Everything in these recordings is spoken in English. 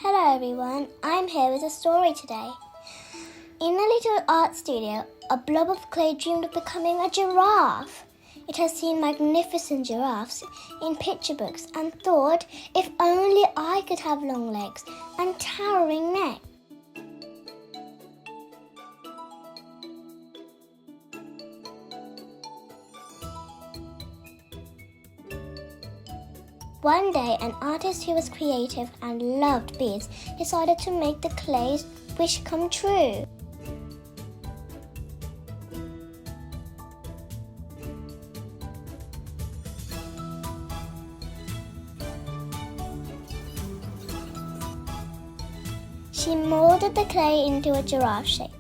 Hello everyone, I'm here with a story today. In a little art studio, a blob of clay dreamed of becoming a giraffe. It has seen magnificent giraffes in picture books and thought, if only I could have long legs and towering neck. One day, an artist who was creative and loved beads decided to make the clay's wish come true. She molded the clay into a giraffe shape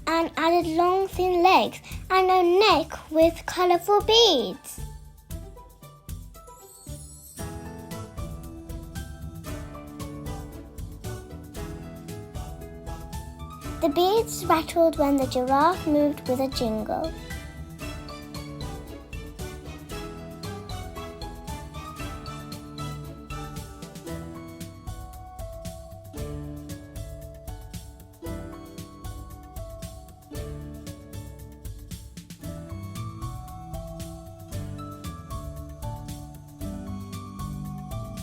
and added long thin legs and a neck with colorful beads. The beads rattled when the giraffe moved with a jingle.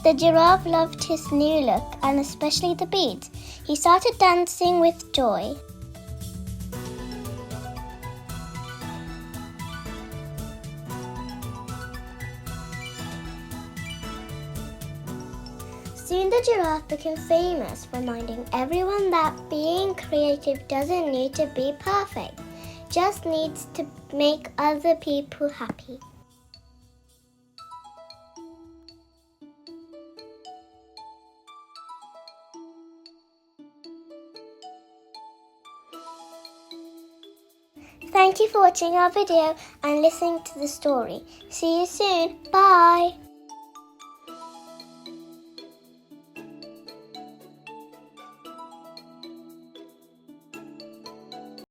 The giraffe loved his new look and especially the beads. He started dancing with joy. Soon the giraffe became famous, reminding everyone that being creative doesn't need to be perfect, just needs to make other people happy. Thank you for watching our video and listening to the story. See you soon. Bye.